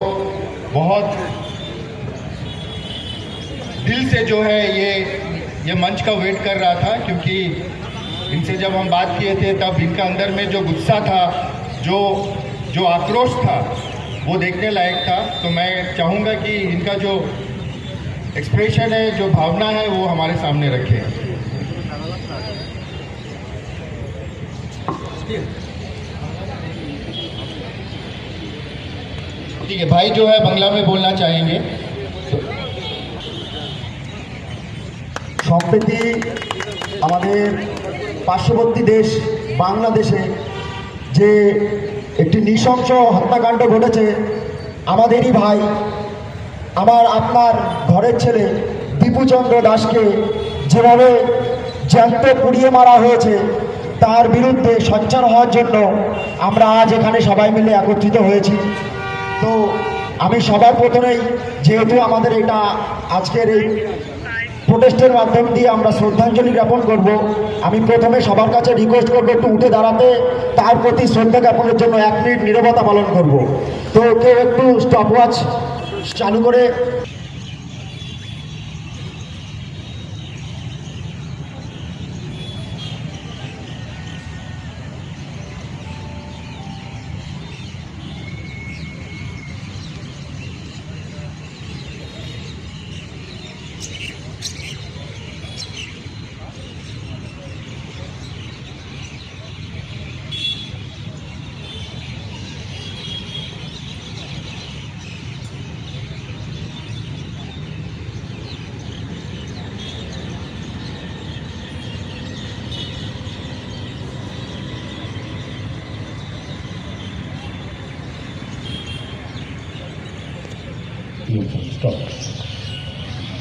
बहुत दिल से जो है ये मंच का वेट कर रहा था, क्योंकि इनसे जब हम बात किए थे तब इनका अंदर में जो गुस्सा था, जो आक्रोश था, वो देखने लायक था। तो मैं चाहूँगा कि इनका जो एक्सप्रेशन है, जो भावना है, वो हमारे सामने रखें। ठीक है, भाई जो है बांग्ला में बोलना चाहेंगे। সম্প্রতি আমাদের পার্শ্ববর্তী দেশ বাংলাদেশে যে একটি নৃশংস হত্যাকাণ্ড ঘটেছে, আমাদেরই ভাই, আমার আপনার ঘরের ছেলে দীপুচন্দ্র দাসকে যেভাবে জ্যান্ত পুড়িয়ে মারা হয়েছে, তার বিরুদ্ধে সোচ্চার হওয়ার জন্য আমরা আজ এখানে সবাই মিলে একত্রিত হয়েছি। তো আমি সবার প্রথমেই, যেহেতু আমাদের এটা আজকের এই প্রোটেস্টের মাধ্যম দিয়ে আমরা শ্রদ্ধাঞ্জলি জ্ঞাপন করব, আমি প্রথমে সবার কাছে রিকোয়েস্ট করবো একটু উঠে দাঁড়াতে, তার প্রতি শ্রদ্ধা জ্ঞাপনের জন্য 1 মিনিট নীরবতা পালন করব। তো কেউ একটু স্টপওয়াচ চালু করে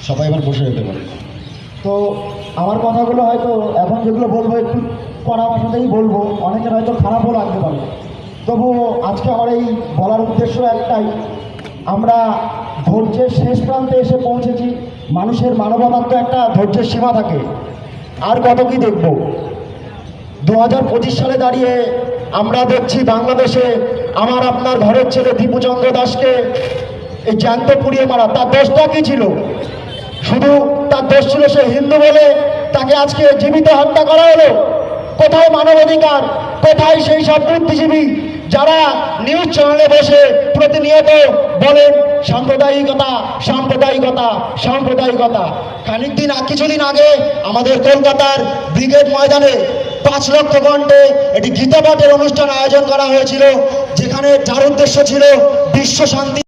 সবাই এবার বসে যেতে পারে। তো আমার কথাগুলো হয়তো এখন যেগুলো বলবো একটু কড়া ভাষাতেই বলবো, অনেকের হয়তো খারাপও লাগতে পারে। তবু আজকে আমার এই বলার উদ্দেশ্য একটাই, আমরা ধৈর্যের শেষ প্রান্তে এসে পৌঁছেছি। মানুষের মানবতার তো একটা ধৈর্যের সীমা থাকে, আর কত কি দেখব। 2025 সালে দাঁড়িয়ে আমরা দেখছি বাংলাদেশে আমার আপনার ঘরের ছেলে দীপুচন্দ্র দাসকে এই জ্যান্ত পুড়িয়ে মারা। তার দোষটা কি ছিল? শুধু তার দোষ ছিল সে হিন্দু বলে তাকে আজকে জীবিত হত্যা করা হলো। কোথায় মানবাধিকার? কোথায় সেই সব বুদ্ধিজীবী যারা নিউজ চ্যানেলে বসে প্রতিনিয়ত বলেন সাম্প্রদায়িকতা, সাম্প্রদায়িকতা, সাম্প্রদায়িকতা? কিছুদিন আগে আমাদের কলকাতার ব্রিগেড ময়দানে 5 লক্ষ কণ্ঠে একটি গীতা পাঠের অনুষ্ঠান আয়োজন করা হয়েছিল, যেখানে যার উদ্দেশ্য ছিল বিশ্ব শান্তি।